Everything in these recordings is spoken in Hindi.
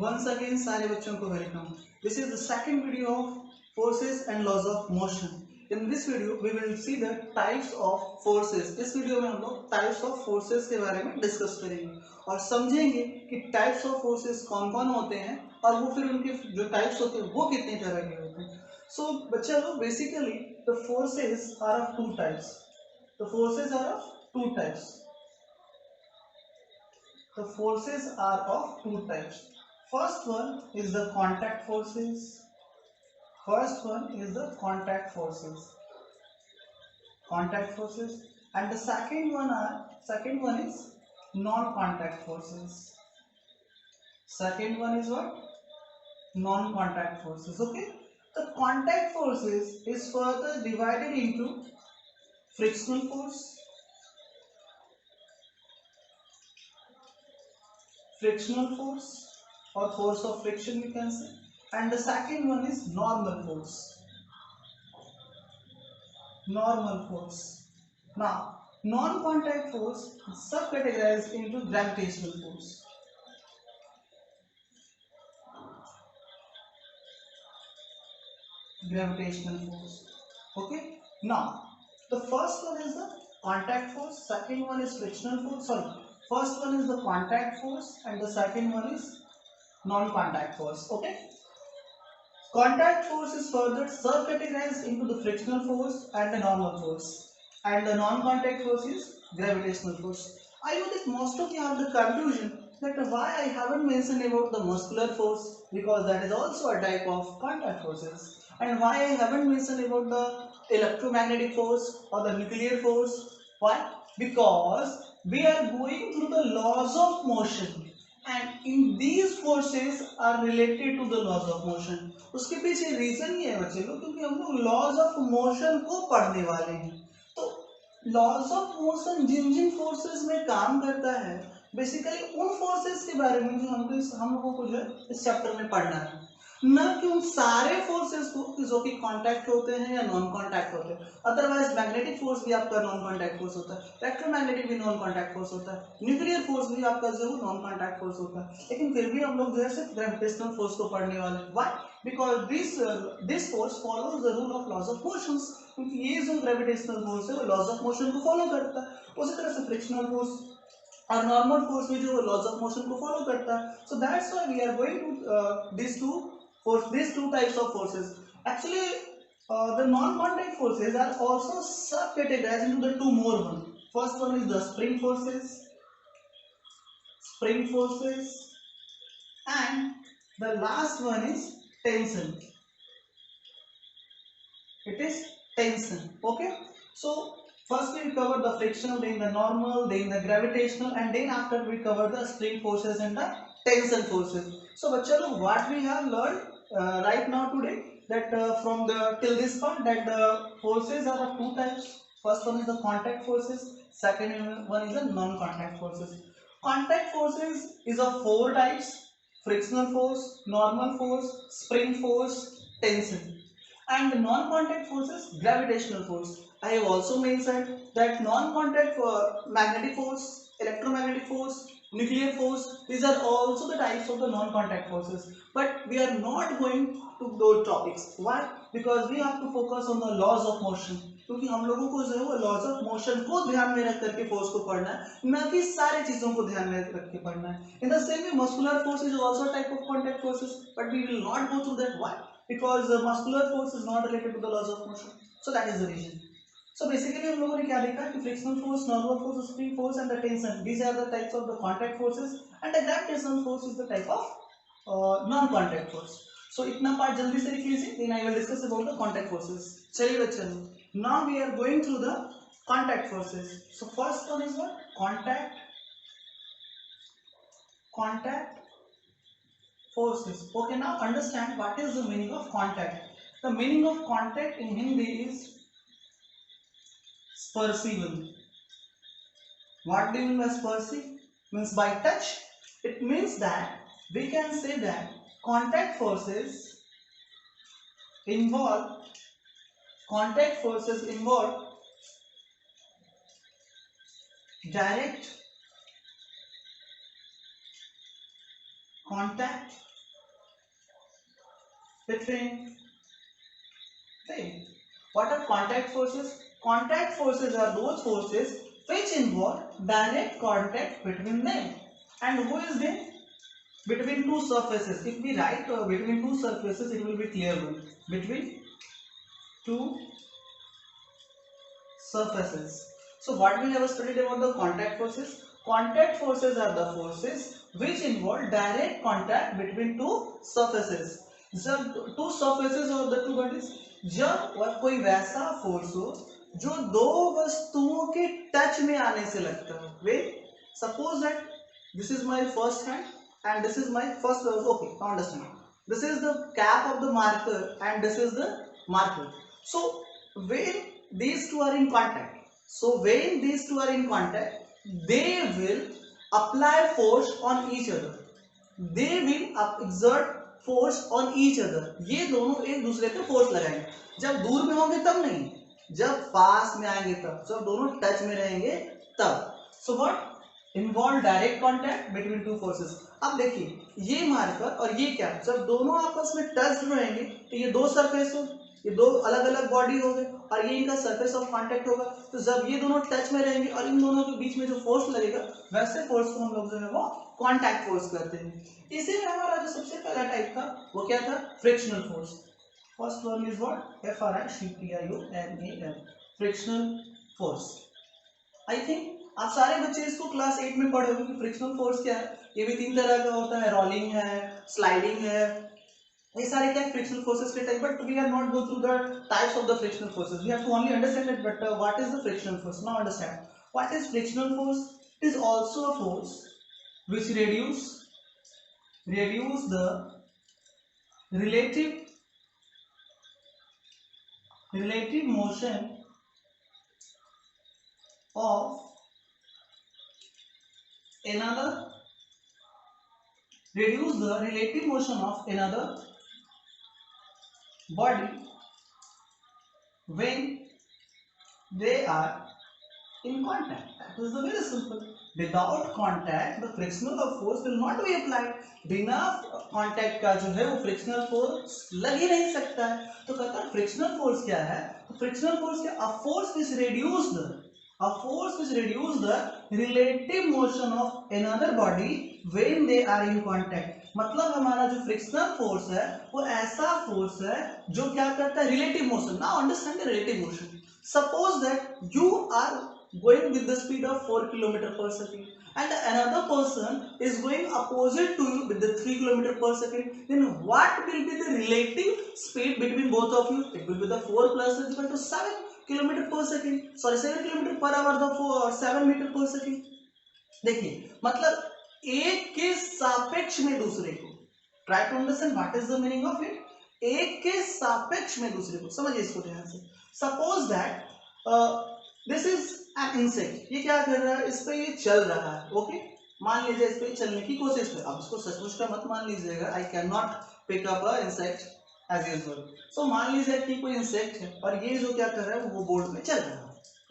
Once again सारे बच्चों को welcome. This is the second video of forces and laws of motion. In this video we will see the types of forces. इस वीडियो में हम लोग types of forces के बारे में डिस्कस करेंगे और समझेंगे कि types of forces कौन कौन होते हैं और वो फिर उनके जो types होते हैं वो कितने तरह के होते हैं. So बच्चा लोग basically the forces are of two types. The forces are of two types. The forces are of two types. First one is the contact forces. First one is the contact forces. Contact forces, and the second one is non-contact forces. Second one is what? Non-contact forces. Okay. The contact forces is further divided into frictional force. Frictional force or force of friction you can say, and the second one is normal force. Normal force. Now non-contact force is subcategorized into gravitational force. Gravitational force. Okay. Now the first one is the contact force, second one is frictional force. Sorry, first one is the contact force and the second one is non-contact force. Okay. Contact force is further subcategorized into the frictional force and the normal force, and the non-contact force is gravitational force. I know that most of you have the confusion that why I haven't mentioned about the muscular force, because that is also a type of contact forces, and why I haven't mentioned about the electromagnetic force or the nuclear force. Why? Because we are going through the laws of motion, and in these forces are related to the laws of motion. उसके पीछे रीजन ये है बच्चे लोग, क्योंकि हम लोग लॉज ऑफ मोशन को पढ़ने वाले हैं. तो लॉज ऑफ मोशन जिन जिन फोर्सेस में काम करता है, बेसिकली उन फोर्सेस के बारे में जो हम लोगों को जो है इस चैप्टर में पढ़ना है, न कि उन सारे फोर्सेस को जो कि कांटेक्ट होते हैं या नॉन कांटेक्ट होते हैं. अदरवाइज मैग्नेटिक फोर्स भी आपका नॉन कांटेक्ट फोर्स होता है, इलेक्ट्रोमैग्नेटिक भी नॉन कांटेक्ट फोर्स होता है, न्यूक्लियर फोर्स भी आपका जो है नॉन कांटेक्ट फोर्स होता है. लेकिन फिर भी हम लोग जो है सिर्फ ग्रेविटेशनल फोर्स को पढ़ने वाले हैं. Why? Because this force follows the rule of laws of motions. क्योंकि ये जो ग्रेविटेशनल फोर्स है वो लॉज ऑफ मोशन को फॉलो करता है. उसी तरह से फ्रिक्शनल फोर्स और नॉर्मल फोर्स भी जो लॉज ऑफ मोशन को फॉलो करता है. So that's why we are going to these two types of forces. Actually, the non-contact forces are also subcategorized into the two more ones. First one is the spring forces, and the last one is tension. It is tension. Okay. So first we cover the frictional, then the normal, then the gravitational, and then after we cover the spring forces and the tension forces. So bachcha log, what we have learned right now today, that from the till this part, that the forces are of two types. First one is the contact forces, second one is the non-contact forces. Contact forces is of four types: frictional force, normal force, spring force, tension. And the non-contact forces, gravitational force. I have also mentioned that non-contact magnetic force, electromagnetic force, nuclear force, these are also the types of the non-contact forces. But we are not going to those topics. Why? Because we have to focus on the laws of motion. क्योंकि हम लोगों को जो है वो लॉज ऑफ मोशन को ध्यान में रख करके फोर्स को पढ़ना है, न कि सारी चीजों को ध्यान में रख के पढ़ना है. In the same way muscular force is also type of contact forces, but we will not go through that. Why? Because muscular force is not related to the laws of motion. So that is the reason. So basically हम लोगों ने क्या देखा कि frictional force, normal force, spring force and the tension, these are the types of the contact forces, and the gravitational force is the type of non-contact force. So इतना पार्ट जल्दी से लिख लीजिए, then I will discuss about the contact forces. चलिए बच्चों, now we are going through the contact forces. So first one is what? Contact forces. Okay, now understand what is the meaning of contact. The meaning of contact in Hindi is spursible. What do you mean by spursive? Means by touch. It means that we can say that contact forces involve direct contact between them. What are contact forces? Contact forces are those forces which involve direct contact between them. And who is there? Between two surfaces. If we write between two surfaces, it will be clear one. Between two surfaces. So what we have studied about the contact forces? Contact forces are the forces which involve direct contact between two surfaces. जब two surfaces of the two bodies, जब कोई वैसा फोर्स हो जो दो वस्तुओं के टच में आने से लगता हो. Wait, suppose that this is my first hand and this is my first. Okay, understand. This is the cap of the marker and this is the marker. So when these two are in contact, they will apply force on each other. They will exert force on each other. ये दोनों एक दूसरे पे फोर्स लगाएंगे. जब दूर में होंगे तब नहीं, जब पास में आएंगे तब, जब दोनों टच में रहेंगे तब. So what? Involve direct contact between two forces. अब देखिए ये मार्कर और ये क्या, जब दोनों आपस में टच रहेंगे तो ये दो सरफेस हो, ये दो अलग अलग बॉडी हो गए और ये इनका सरफेस ऑफ कांटेक्ट होगा. तो जब ये दोनों टच में रहेंगे और इन दोनों के बीच में जो फोर्स लगेगा, वैसे फोर्स को हम लोग जो है वो कांटेक्ट फोर्स कहते हैं. इसी में हमारा जो सबसे पहला टाइप था वो क्या था? Frictional force. First one is what? FRICTIONAL, frictional force. I think आप सारे बच्चे इसको क्लास 8 में पढ़े होंगे कि फ्रिक्शनल फोर्स क्या है. ये भी तीन तरह का होता है, रोलिंग है, स्लाइडिंग है, ये सारे क्या फ्रिक्शनल फोर्सेस के type. But we are not go through the types of the frictional forces. We have to only understand it. But what is the frictional force? Now understand what is frictional force. It is also a force which reduce the relative motion of another body when they are in contact. That is the very simple. Without contact, the frictional force will not be applied. बिना contact का जो है वो frictional force लग ही नहीं सकता है. तो कहता है frictional force क्या है? तो frictional force क्या? A force which reduce the relative motion of another body when they are in contact. मतलब हमारा जो frictional force है वो ऐसा force है जो क्या करता है? Relative motion. Now understand the relative motion. Suppose that you are going with the speed of 4 km per second and another person is going opposite to you with the 3 km per second. Then what will be the relative speed between both of you? It will be the 4 plus is equal to 7 km per second. Sorry, 7 km per hour, the 7 meter per second. देखिए मतलब एक के सापेक्ष में दूसरे को, try to understand what is the meaning of it. एक के सापेक्ष में दूसरे को, समझिए इसको ध्यान से. Suppose that this is an insect. ये क्या कर रहा है? इस पे ये चल रहा है. ओके, मान लीजिए इस पे चलने की कोशिश कर. अब इसको सचमुच का मत मान लीजिएगा. I can not pick up a insect as usual. So मान लीजिए कि कोई इंसेक्ट है और ये जो क्या कर रहा है वो बोर्ड में चल रहा है.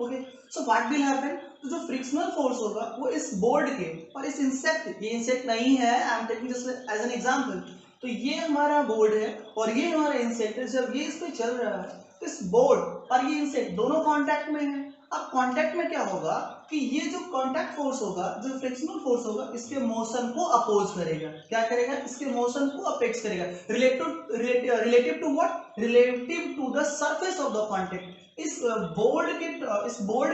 Okay, so what will happen? तो जो फ्रिक्शनल फोर्स होगा वो इस बोर्ड के और इस इंसेक्ट, ये इंसेक्ट नहीं है, I am taking just as an example. तो ये हमारा बोर्ड है और ये हमारा इंसेक्ट है. जब ये इस पे चल रहा है, इस बोर्ड और ये इंसेक्ट दोनों कांटेक्ट में है. अब कांटेक्ट में क्या होगा कि ये जो कांटेक्ट फोर्स होगा, जो फ्रिक्शनल फोर्स होगा, इसके मोशन को अपोज करेगा. क्या करेगा? इसके मोशन को अपेक्स करेगा. Relative to what? Relative to the surface of the contact. इस बोर्ड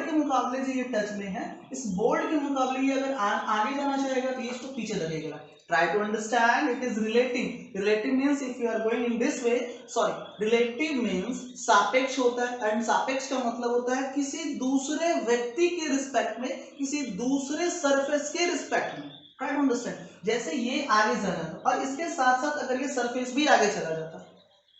के मुकाबले जो ये टच में है, इस बोर्ड के मुकाबले ये अगर आगे जाना चाहेगा तो ये इसको पीछे लगेगा. Try to understand, it is relative. Relative means if you are going in this way, sorry, relative means सापेक्ष होता है, and सापेक्ष का मतलब होता है किसी दूसरे व्यक्ति के रिस्पेक्ट में, किसी दूसरे सरफेस के रिस्पेक्ट में. Try to understand. जैसे ये आगे जा रहा था और इसके साथ साथ अगर ये सरफेस भी आगे चला जाता,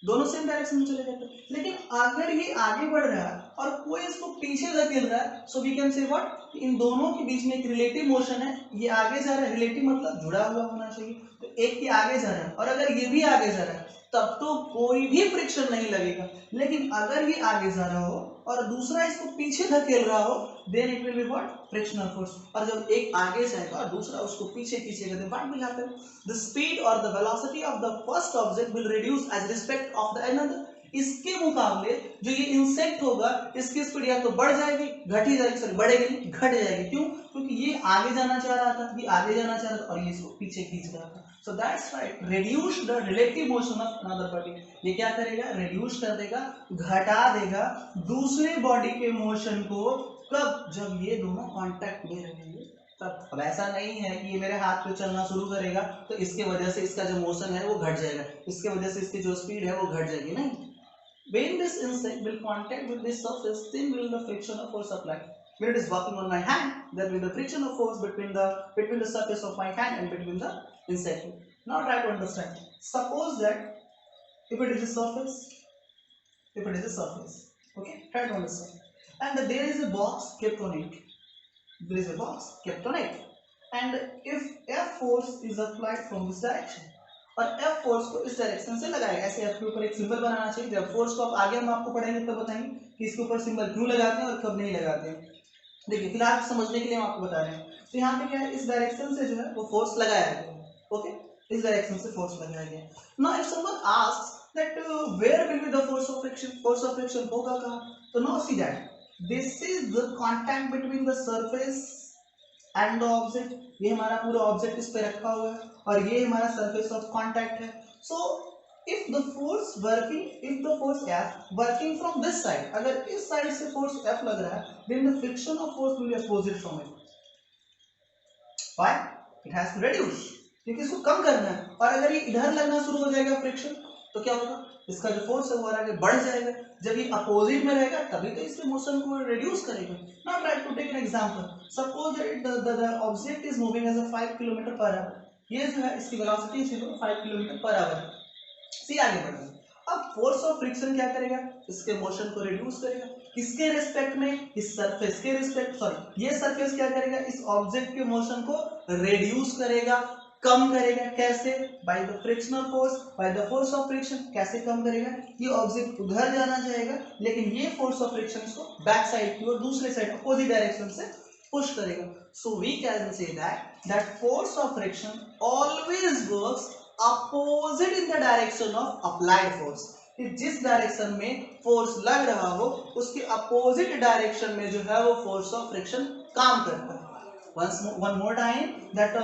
दोनों सेम डायरेक्शन में चले जाते. लेकिन अगर ये आगे बढ़ रहा है और कोई इसको पीछे धकेल रहा है, so we can say what? इन दोनों के बीच में एक रिलेटिव मोशन है. ये आगे जा रहा है, रिलेटिव मतलब जुड़ा हुआ होना चाहिए. तो एक के आगे जा रहा है और अगर ये भी आगे जा रहा है तब तो कोई भी फ्रिक्शन नहीं लगेगा, लेकिन अगर ये आगे जा रहा हो और दूसरा इसको पीछे धकेल रहा हो then it will be what, frictional force. और जब एक आगे जाएगा और दूसरा उसको पीछे खींचेगा then what will happen, the speed और the velocity of the first object will reduce as respect of the another. इसके मुकाबले जो ये इंसेक्ट होगा इसकी स्पीड या तो बढ़ जाएगी, घट ही जाएगी, सॉरी बढ़ेगी नहीं घट जाएगी। क्यों? क्योंकि ये आगे जाना चाह रहा था, ये आगे जाना चाह रहा था और ये इसको पीछे खींच रहा था। So that's right, reduce the relative motion of another body. ये क्या करेगा? रिड्यूस कर देगा, घटा देगा दूसरे बॉडी के मोशन को। कब? जब ये दोनों कांटेक्ट में रहेंगे तब। अब ऐसा नहीं है कि ये मेरे हाथ पे चलना शुरू करेगा तो इसके वजह से इसका जो मोशन है वो घट जाएगा, इसके वजह से इसकी जो स्पीड है वो घट जाएगी, नहीं। When this insect will contact with this surface, then will the friction of force applied. When it is working on my hand, there will be the friction of force between the surface of my hand and between the insect. Now try to understand. Suppose that if it is a surface, okay, try to understand. And there is a box kept on it. There is a box kept on it. And if F force is applied from this direction, और F फोर्स को इस डायरेक्शन से लगाएगा, ऐसे F के ऊपर एक सिंबल बनाना चाहिए। जब फोर्स को आप आगे हम आपको पढ़ेंगे तब बताएंगे कि इसके ऊपर सिंबल क्यों लगाते हैं और कब नहीं लगाते हैं। देखिए फिलहाल समझने के लिए हम आपको बता रहे हैं। तो यहाँ पे क्या है, इस डायरेक्शन से जो है वो फोर्स लगाया गया है, ओके, इस डायरेक्शन से फोर्स लगाया गया है। Now if someone asks that where will be the force of friction, force of friction होगा कहाँ, तो now see that this is the contact between the surface and the object. ये हमारा पूरा ऑब्जेक्ट इस पे रखा हुआ है और ये हमारा सरफेस ऑफ कांटेक्ट है। So if the force F working from this side, अगर इस साइड से फोर्स F लग रहा है then the friction of force will be opposite from it. Why? It has to reduce, क्योंकि इसको कम करना है। और अगर ये इधर लगना शुरू हो जाएगा फ्रिक्शन तो क्या होगा, इसका जो फोर्स है वो आगे बढ़ जाएगा। जब ये अपोजिट में रहेगा तभी तो इसके मोशन को रिड्यूस करेगा। Now try to take an example. Suppose that the object is moving as a 5 kilometre per hour. ये जो है इसकी velocity is 5 kilometre per hour है। सी आगे बढ़ेगा। अब फोर्स ऑफ फ्रिक्शन क्या करेगा, इसके मोशन को रिड्यूस करेगा। किसके रिस्पेक्ट में? इस सरफेस के रिस्पेक्ट, सॉरी ये सरफेस क्या करेगा, इस ऑब्जेक्ट के मोशन को रिड्यूस करेगा, कम करेगा। कैसे? By the frictional force, by the force of friction. कैसे कम करेगा? ये ऑब्जेक्ट उधर जाना चाहेगा लेकिन ये फोर्स ऑफ फ्रिक्शन इसको बैक साइड की ओर, दूसरे साइड अपोजिट डायरेक्शन से पुश करेगा। So we can say that force of friction always works opposite in the direction of applied force. जिस डायरेक्शन में फोर्स लग रहा हो उसके अपोजिट डायरेक्शन में जो है वो फोर्स ऑफ फ्रिक्शन काम करता है। One more time that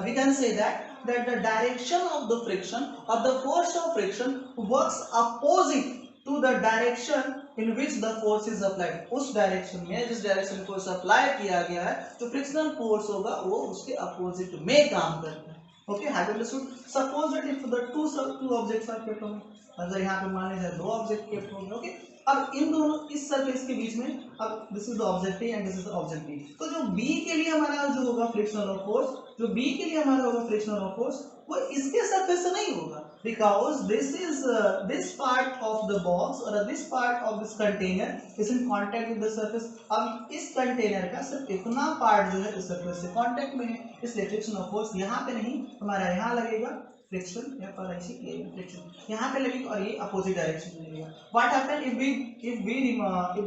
we can say that the direction of the friction or the force of friction works opposite to the direction in which the force is applied। उस डायरेक्शन में जिस डायरेक्शन फोर्स अप्लाई किया गया है जो फ्रिक्शनल फोर्स होगा वो उसके अपोजिट में काम करता है। Okay, have you understood? Suppose that if the two objects are kept on, अगर यहाँ पे मान लीजिए दो ऑब्जेक्ट केप्ट होंगे, ओके, अब इन दोनों इस सरफेस के बीच में, अब this is the object A and this is the object B, तो जो बी के लिए हमारा जो होगा फ्रिक्शनल फोर्स, जो बी के लिए हमारा होगा फ्रिक्शनल फोर्स वो इसके सरफेस से नहीं होगा, because this is this part of the box और this part of this container is in contact with the surface. अब इस कंटेनर का सिर्फ इतना पार्ट जो है इस सरफेस से कांटेक्ट में है, इसलिए फ्रिक्शनल फोर्स यहाँ पे नहीं, हमारा यहाँ लगेगा फ्रिक्शन, या पर ऐसे फ्रिक्शन यहाँ पे लगेगा और ये अपोजिट डायरेक्शन में लगेगा। What happen if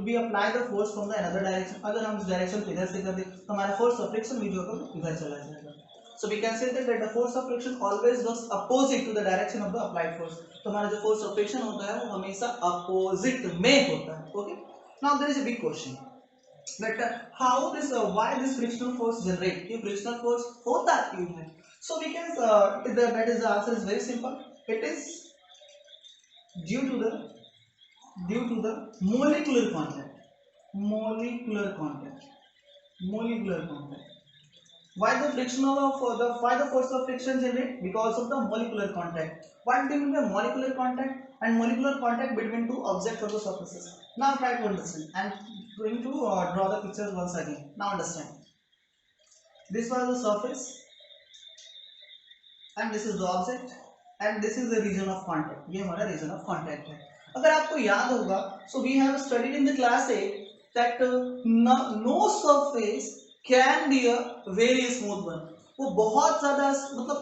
we apply the force from the another direction, अगर हम इस डायरेक्शन को इधर से कर दें तो हमारा फोर्स ऑफ फ्रिक्शन भी जो होगा इधर चला जाएगा। So we can say that the force of friction always works opposite to the direction of the applied force। तो हमारा जो फोर्स ऑफ फ्रिक्शन होता है वो हमेशा अपोजिट में होता है। Okay, now there is a big question that how this why this frictional force generate, ये frictional force होता क्यों है? So we can that is the answer is very simple. It is due to the molecular contact. Why the force of friction generate? Because of the molecular contact. What do you mean by molecular contact? And molecular contact between two objects or the surfaces. Now try to understand. I'm going to draw the pictures once again. Now understand. This was the surface, and this is the object, and this is the region of contact. ये हमारा region of contact है। अगर आपको याद होगा, so we have studied in the class 8 that no surface can be a very smooth one। वो बहुत ज़्यादा मतलब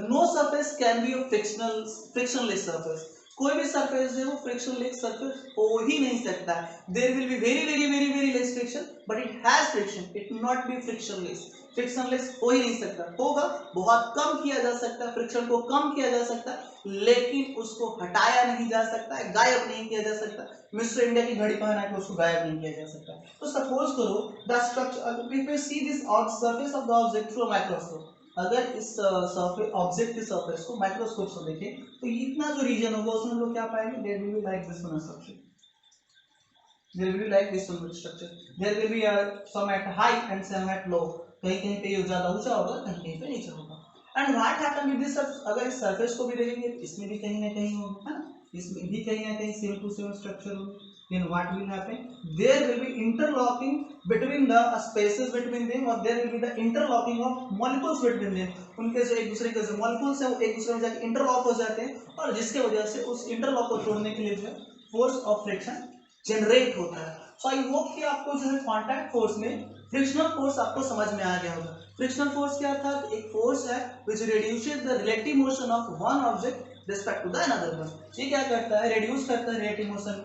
no surface can be a frictionless surface, कोई भी सरफेस है वो फ्रिक्शनलेस सरफेस हो ही नहीं सकता है। There will be very very very very less friction but it has friction, it not be frictionless, frictionless हो ही नहीं सकता, होगा बहुत कम किया जा सकता है, फ्रिक्शन को कम किया जा सकता है लेकिन उसको हटाया नहीं जा सकता है, गायब नहीं किया जा सकता। मिस्टर इंडिया की घड़ी पहना के उसको गायब नहीं किया जा सकता। तो सपोज करो the structure, if you see this surface of the object through microscope, अगर इस ऑब्जेक्ट के सरफेस को माइक्रोस्कोप से देखें तो इतना जो रीजन होगा उसमें हम लोग क्या पाएंगे, there will be like this one structure, there will be like this one structure, there will be some at high and some at low, कहीं कहीं पे ये ज्यादा ऊंचा होगा, कहीं कहीं पे नीचे होगा। And what happen with this, अगर इस सरफेस को भी देखेंगे इसमें भी कहीं ना कहीं होगा, है ना, इसमें भी कहीं ना कहीं सेम टू सेम स्ट्रक्चर होगा। then what will happen, there will be interlocking between the spaces between them, or there will be the interlocking of molecules between them, उनके जो एक दूसरे के जो molecules है वो एक दूसरे में जाके इंटरलॉक हो जाते हैं और जिसके वजह से उस इंटरलॉक को तोड़ने के लिए जो है फोर्स ऑफ फ्रिक्शन जनरेट होता है। सो आई होप कि आपको जो है कांटेक्ट फोर्स में फ्रिक्शनल फोर्स आपको समझ में आ गया होगा। फ्रिक्शनल फोर्स क्या था, एक फोर्स है which reduces the relative motion of one object respect to the another one। ये क्या करता है, रिड्यूस करता है रिलेटिव मोशन,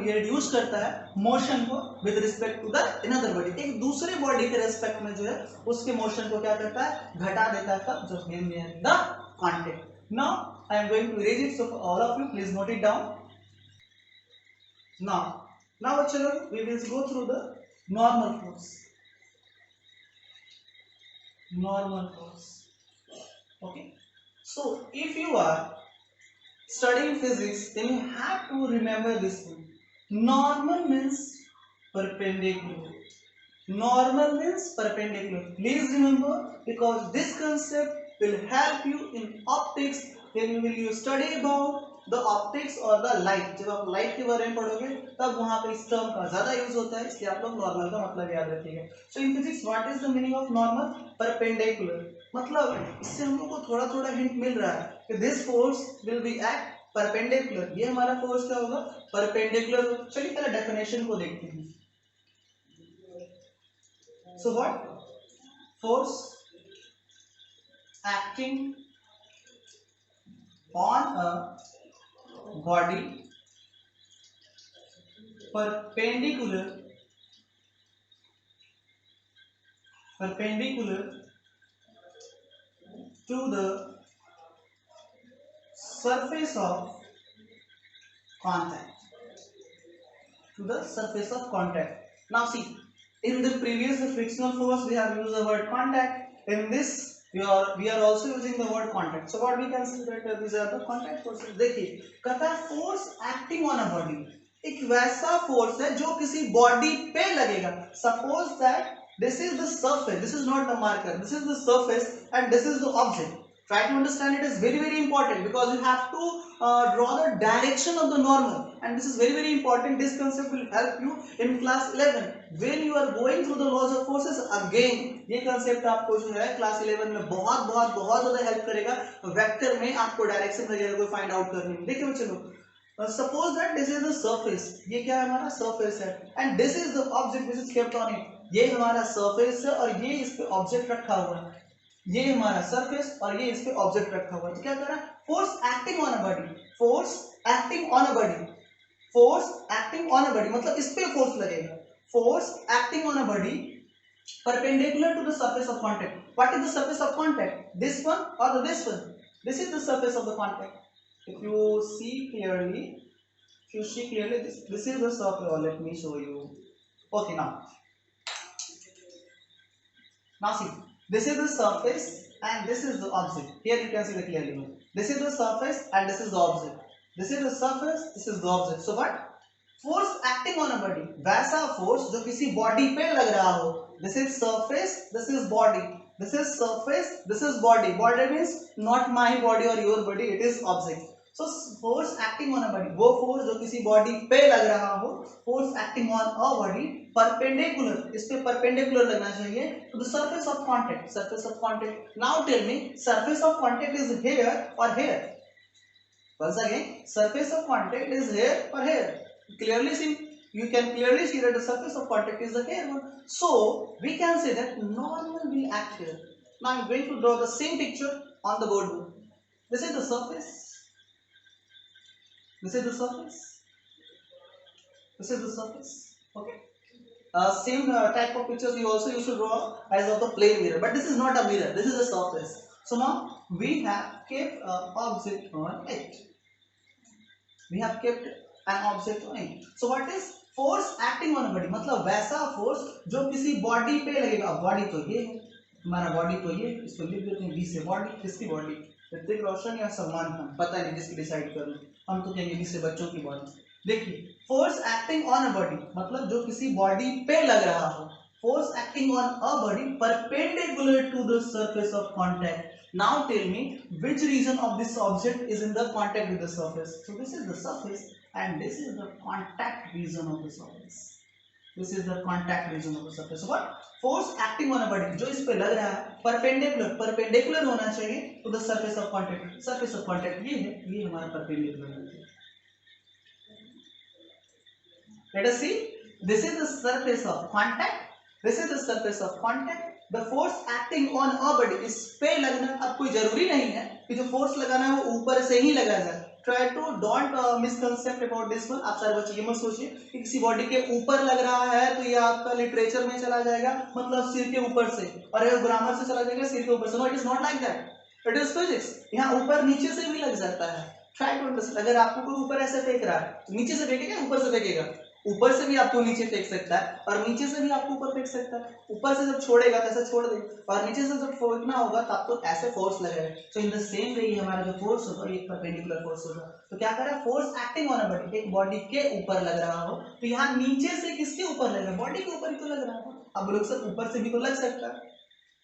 ये रिड्यूस करता है मोशन को with respect to the another body, एक दूसरे बॉडी के रिस्पेक्ट में जो है उसके मोशन को क्या करता है, घटा देता है, तब जो है the contact. Now I am going to raise it, so all of you please note it down. Now चलो we will go through the normal force, normal force, okay। So if you are studying physics then you have to remember this thing, normal means perpendicular, normal means perpendicular, please remember, because this concept will help you in optics when you will study about the optics or the light। जब आप लाइट के बारे में पढ़ोगे तब वहां पे इस टर्म का ज्यादा यूज होता है, इसलिए आप लोग नॉर्मल का मतलब याद रखिएगा। So in physics what is the meaning of normal, perpendicular, मतलब इससे हम लोग को थोड़ा थोड़ा हिंट मिल रहा है कि this force will B act perpendicular, ये हमारा फोर्स क्या होगा, परपेंडिकुलर। चलिए पहले डेफिनेशन को देखते हैं। So what, force acting on a body perpendicular to the surface of contact, to the surface of contact। Now see, in the previous frictional force we have used the word contact, in this we are also using the word contact। So what we can say that these are the contact forces। देखिए कहता है force acting on a body, एक वैसा फोर्स है जो किसी बॉडी पे लगेगा। Suppose that this is the surface, this is not the marker, this is the surface and this is the object। Try to understand, it is very very important because you have to draw the direction of the normal, and this is very very important, this concept will help you in class 11 when you are going through the laws of forces again। ये concept आपको जो है class 11 में बहुत बहुत बहुत ज्यादा हेल्प करेगा, वेक्टर में आपको डायरेक्शन वगैरह को फाइंड आउट करने में। देखिए चलो, suppose that this is the surface, ये क्या है हमारा surface है, and this is the object which is kept on it, ये हमारा surface है और ये इस पे ऑब्जेक्ट रखा हुआ है, ये हमारा सरफेस और ये इस पे ऑब्जेक्ट रखा हुआ है। तो क्या कर रहा है, force acting on a body, force acting on a body, force acting on a body मतलब इस पे फोर्स लगेगा, force acting on a body perpendicular to the surface of contact। what is the surface of contact, this one or this one, this is the surface of the contact। if you see clearly, this is the surface, or let me show you, okay। now see, this is the surface and this is the object, here you can see the clearly, this is the surface and this is the object, this is the surface, this is the object। so what, force acting on a body, वैसा force जो किसी body पे लग रहा हो, this is surface, this is body, this is surface, this is body, body means not my body or your body, it is object। so force acting on a body, वो force जो किसी body पे लग रहा हो, force acting on a body perpendicular, इस पे perpendicular लगना चाहिए to the surface of contact, surface of contact। now tell me, surface of contact is here or here, once again surface of contact is here or here, clearly see, you can clearly see that the surface of contact is the here one, so we can say that normal will act here। now I am going to draw the same picture on the board. This is the surface. This is the surface. This is the surface. Okay. Same type of pictures you also used to draw as of the plane mirror, but this is not a mirror. This is a surface. So now we have kept an object on it. We have kept an object on it. So what is force acting on a body? मतलब वैसा force जो किसी body पे लगेगा. Body तो ये है, हमारा body तो ये, इसको लिख देते हैं B से. body किसकी body? ऋतिक रोशन या सलमान खान, पता नहीं किसकी डिसाइड करूं. हम तो कहेंगे B से बच्चों की body. देखिए, force acting on a body मतलब जो किसी बॉडी पे लग रहा हो. Force acting on a body perpendicular to the surface of contact. Now tell me which region of this object is in the contact with the surface. So this is the surface and this is the contact region of the surface. This is the contact region of the surface. What? Force acting on a body जो इस पे लग रहा है परपेंडिकुलर होना चाहिए to the surface of contact. Surface of contact ये है, ये हमारा परपेंडिकुलर है. Let us see. This is the surface of contact. This is the surface of contact. The force acting on a body. इस पे लगना अब कोई जरूरी नहीं है कि जो फोर्स लगाना है वो ऊपर से ही लगाया जाए. Try to don't misconcept about this one. आप सारे बच्चे ये मत सोचिए कि किसी बॉडी के ऊपर लग रहा है तो ये आपका लिटरेचर में चला जाएगा मतलब सिर के ऊपर से, और अगर ग्रामर से चला जाएगा सिर के ऊपर से. No, it is not like that. It is physics. यहाँ ऊपर नीचे से भी लग जाता है. Try to understand. अगर आपको कोई ऊपर ऐसे फेंक रहा है तो नीचे से फेंकेगा ऊपर से फेंकेगा. ऊपर से भी आपको नीचे फेंक सकता है और नीचे से भी आपको ऊपर फेंक सकता है. ऊपर से जब छोड़ेगा तो ऐसे छोड़ देगा और नीचे से जब फेंकना होगा तब तो ऐसे फोर्स लगेगा. सो इन द सेम वे हमारा जो फोर्स होगा ये परपेंडिकुलर फोर्स होगा. तो क्या कर रहा है? Force acting on a body. एक बॉडी के ऊपर लग रहा हो तो यहाँ नीचे से किसके ऊपर लग रहा है? बॉडी के ऊपर ही तो लग रहा है. अब लोग सब ऊपर से भी तो लग सकता है.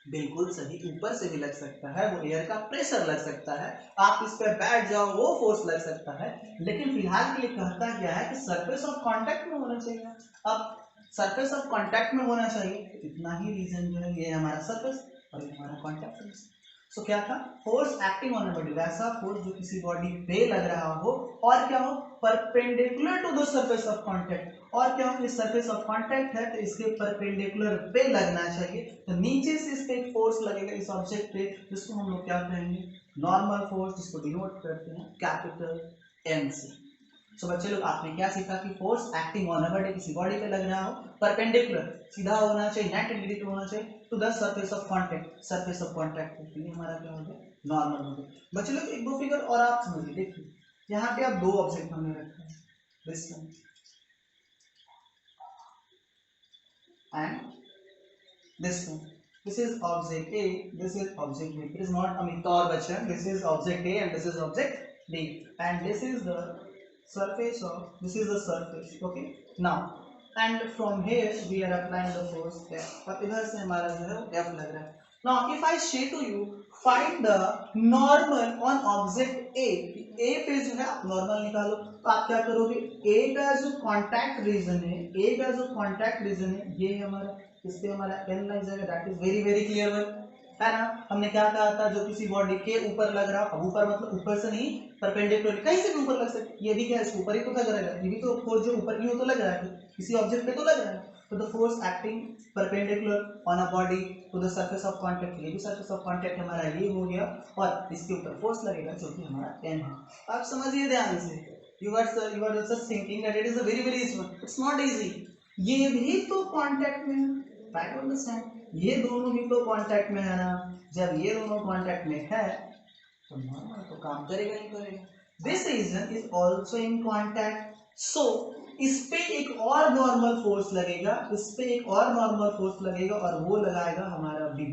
बिल्कुल सही, ऊपर से भी लग सकता है. वो एयर का प्रेशर लग सकता है. आप इस पर बैठ जाओ वो फोर्स लग सकता है. लेकिन फिलहाल के लिए कहता क्या है कि सरफेस ऑफ कांटेक्ट में होना चाहिए. अब सरफेस ऑफ कांटेक्ट में होना चाहिए, इतना ही रीजन जो है ये हमारा सरफेस और ये हमारा कांटेक्ट. सो क्या था? Force acting on a body, वैसा फोर्स जो किसी बॉडी पे लग रहा हो और क्या हो? Perpendicular to the surface of contact. और क्या हो? ये सरफेस ऑफ कांटेक्ट है तो इसके परपेंडिकुलर पे लगना चाहिए. तो नीचे से इस पे एक फोर्स लगेगा इस ऑब्जेक्ट पे जिसको हम लोग क्या कहेंगे? नॉर्मल फोर्स, जिसको डिनोट करते हैं कैपिटल एन से. सो बच्चे लोग आपने क्या सीखा कि force acting on a body किसी बॉडी पे लग रहा हो परपेंडिकुलर सीधा होना चाहिए 90 डिग्री पे होना चाहिए to the surface of contact. Surface of contact ये हमारा क्या हो गया? नॉर्मल हो गया. बच्चे लोग एक दो फिगर और आप समझिए. देखिए यहाँ पे आप दो ऑब्जेक्ट हमने रखा है, this one and this one. This is object A, this is object B. It is not Amitabh Bachchan. This is object A and this is object B. And this is the surface of, this is the surface. Okay. Now, and from here we are applying the force F. और इधर से हमारा जो है F लग रहा है. Now, if I say to you, find the normal on object A. A पे जो है आप नॉर्मल निकालो तो आप क्या करोगे? A का जो कॉन्टैक्ट रीजन है, A का जो कॉन्टैक्ट रीजन है ये हमारा, इस पे हमारा n लग जाएगा. That is very very clear है ना. हमने क्या कहा था? जो किसी बॉडी के ऊपर लग रहा, अब ऊपर मतलब ऊपर से नहीं, परपेंडिकुलर कहीं से भी ऊपर लग सकता है. ये भी क्या है? ऊपर ही तो लग रहा है. ये भी तो फोर्स जो ऊपर की हो तो लग रहा है, किसी ऑब्जेक्ट पे तो लग रहा है. तो the force acting perpendicular on a body to the surface of contact. ये भी सरफेस ऑफ कांटेक्ट हमारा ये हो गया और इसके ऊपर फोर्स लगेगा जो कि हमारा n है. आप समझिए ध्यान से. You are just thinking that it is a very very easy one. It's not easy. ये भी तो कांटेक्ट में है. Try to understand. ये दोनों भी तो कांटेक्ट में है ना. जब ये दोनों कांटेक्ट में है तो नॉर्मल तो काम करेगा ही करेगा. This region is also in contact. So इस पे एक और नॉर्मल फोर्स लगेगा, इस पे एक और नॉर्मल फोर्स लगेगा और वो लगाएगा हमारा बी.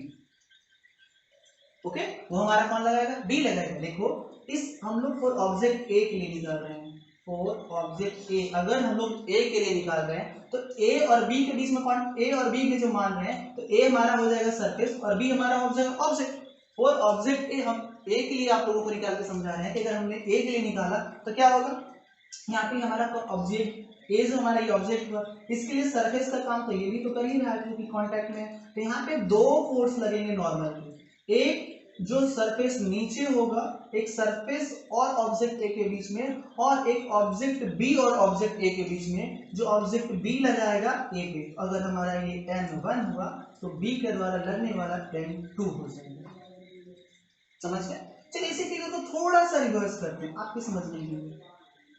ओके, वो हमारा कौन लगाएगा? बी लगाएगा. देखो इस हम लोग फॉर ऑब्जेक्ट ए के लिए निकाल रहे हैं. फॉर ऑब्जेक्ट ए अगर हम लोग ए के लिए निकाल रहे हैं तो ए और बी के बीच में कौन? ए और बी के जो मान रहे हैं तो ए हमारा हो जाएगा सरफेस और बी हमारा हो जाएगा ऑब्जेक्ट. फॉर ऑब्जेक्ट ए हम ए के लिए आप लोगों को निकाल के समझा रहे हैं कि अगर हमने ए के लिए निकाला तो क्या होगा? यहाँ पे हमारा ऑब्जेक्ट ए जो हमारा ये ऑब्जेक्ट हुआ, इसके लिए सरफेस का काम तो ये भी तो कर ही रहा है क्योंकि कांटेक्ट में. तो यहाँ पे दो फोर्स लगेंगे नॉर्मल के. एक जो सरफेस नीचे होगा, एक सरफेस और ऑब्जेक्ट ए के बीच में, और एक ऑब्जेक्ट बी और ऑब्जेक्ट ए के बीच में जो ऑब्जेक्ट बी लगाएगा ए पे. अगर हमारा ये n1 हुआ तो बी के द्वारा लगने वाला n2 हो जाएगा. समझ गए? चलिए इसी फिगर को थोड़ा सा रिवर्स करते हैं आपकी समझने के लिए।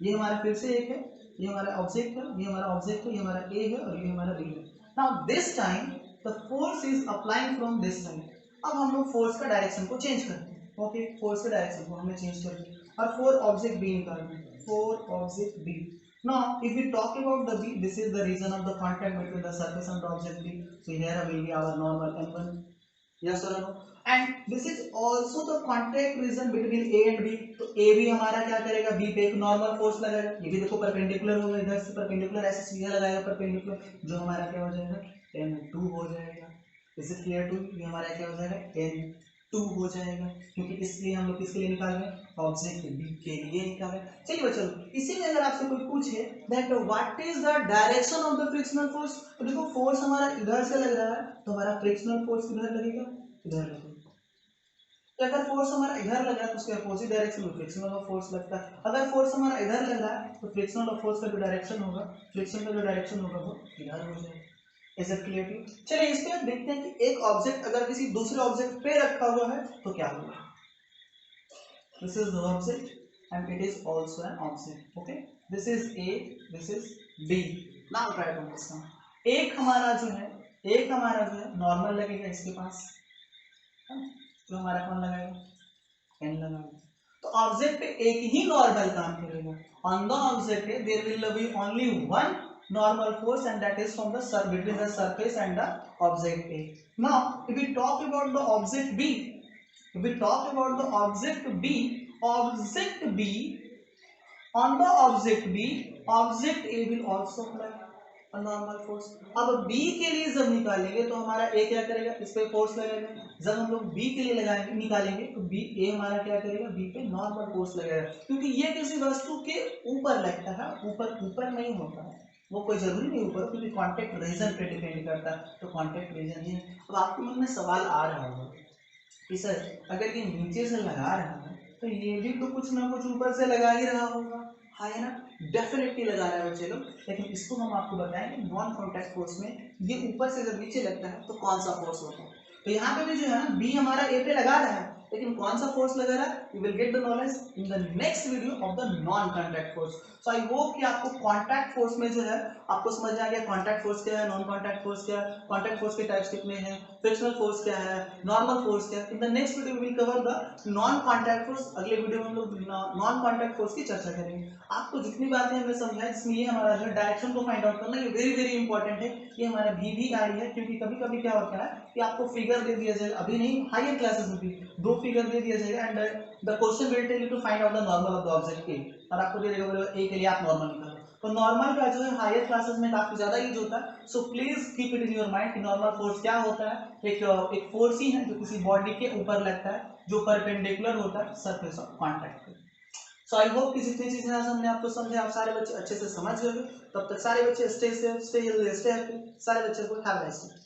ये हमारा फिर से एक है, ये हमारा ऑब्जेक्ट है, ये हमारा ऑब्जेक्ट है, ये हमारा ए है और ये हमारा बी है। Now this time the force is applying from this side. अब हम लोग फोर्स का डायरेक्शन को चेंज करते हैं। ओके, फोर्स का डायरेक्शन को हमने चेंज कर दिया और फोर ऑब्जेक्ट बी निकालते हैं। Four object B. Now, if we talk about the B, this is the region of the contact between the surface and the object B. So here will be our normal N1. Yes or no? And this is also the contact region between A and B. तो A भी हमारा क्या करेगा, B पे एक नॉर्मल फोर्स लगाएगा। ये भी देखो परपेंडिकुलर होगा, इधर से परपेंडिकुलर ऐसे सीधा लगाएगा परपेंडिकुलर, जो हमारा क्या हो जाएगा, N2 हो जाएगा। Is it clear to? ये हमारा क्या हो जाएगा, N2 हो जाएगा, क्योंकि इसलिए हम लोग किसके लिए निकाल रहे हैं, ऑब्जेक्ट बी के लिए निकाल रहे हैं। चलिए बच्चों, इसी में अगर आपसे कोई पूछे that what is the direction of the frictional force, तो देखो फोर्स हमारा इधर से लग रहा है, तो हमारा फ्रिक्शनल फोर्स किधर लगेगा, इधर लगेगा। तो अगर फोर्स हमारा इधर लग रहा है तो उसके अपोजिट डायरेक्शन में फ्रिक्शनल ऑफ फोर्स लगता है। अगर फोर्स हमारा इधर लग रहा है तो फ्रिक्शनल ऑफ फोर्स का जो डायरेक्शन होगा, फ्रिक्शन का जो डायरेक्शन होगा वो इधर हो जाएगा। Is it clear to? चलिए इस पे देखते हैं कि एक ऑब्जेक्ट अगर किसी दूसरे ऑब्जेक्ट पे रखा हुआ है तो क्या होगा। This is the object and it is also an object. Okay, this is A, this is B. Now try to understand. एक हमारा जो है नॉर्मल लगेगा इसके पास, तो हमारा कौन लगाएगा, एन लगाएगा। तो ऑब्जेक्ट पे एक ही नॉर्मल काम करेगा। On the object there will be only one normal force and that is from the between the surface and the object A. Now if we talk about the object B, object B on the object A will also apply a normal force. अब B के लिए जब निकालेंगे तो हमारा A क्या करेगा, इस पे फोर्स लगेगा। जब हम लोग B के लिए निकालेंगे तो A हमारा क्या करेगा, B पे नॉर्मल फोर्स लगेगा, क्योंकि ये किसी वस्तु के ऊपर लगता है, ऊपर नहीं होता है, वो कोई जरूरी नहीं ऊपर, क्योंकि कांटेक्ट रीजन पे डिपेंड करता है। तो कांटेक्ट रीजन ये। अब आपके मन में सवाल आ रहा होगा कि सर अगर ये नीचे से लगा रहा है तो ये भी तो कुछ ना कुछ ऊपर से लगा ही रहा होगा, है ना? डेफिनेटली लगा रहा है बच्चे लोग, लेकिन इसको हम आपको बताएंगे नॉन कॉन्टैक्ट फोर्स में ये ऊपर से जब नीचे लगता है तो कौन सा फोर्स होता है। तो यहाँ पे भी जो है ना, बी हमारा ए पे लगा रहा है, लेकिन कौन सा फोर्स लगा रहा है, you will get the knowledge in the next video of the non contact force. So I hope कि आपको कॉन्टैक्ट फोर्स में जो है आपको समझ आ गया कॉन्टैक्ट फोर्स क्या है, नॉन कॉन्टैक्ट फोर्स क्या है, कॉन्टैक्ट फोर्स के टाइप्स कितने हैं, फ्रिक्शनल फोर्स क्या है, नॉर्मल फोर्स क्या है। In the next video we will cover the non contact force. अगले वीडियो में हम लोग नॉन कॉन्टैक्ट फोर्स की चर्चा करेंगे। आपको जितनी बातें हमने समझाई, जिसमें ये हमारा जो डायरेक्शन को फाइंड आउट करना, ये वेरी इंपॉर्टेंट है। ये हमारा भी आई है, क्योंकि कभी कभी क्या होता है कि आपको फिगर दे दिया जाएगा, अभी नहीं हायर क्लासेस में भी 2 फिगर दे दिया जाएगा and the question will tell you to find out the normal of the object A, और आपको दे देगा बोलेगा ए के लिए आप नॉर्मल निकालो। तो नॉर्मल का जो है हायर क्लासेस में काफी ज्यादा यूज होता है। So please keep it in your mind कि नॉर्मल फोर्स क्या होता है। एक फोर्स ही है जो किसी बॉडी के ऊपर लगता है, जो परपेंडिकुलर होता है सरफेस ऑफ कॉन्टैक्ट पे। सो आई होप कि जितनी चीजें आज हमने आपको समझे आप सारे बच्चे अच्छे से समझ गए। तब तक सारे बच्चे stay safe, stay healthy, stay happy. सारे बच्चे को हैव अ नाइस डे।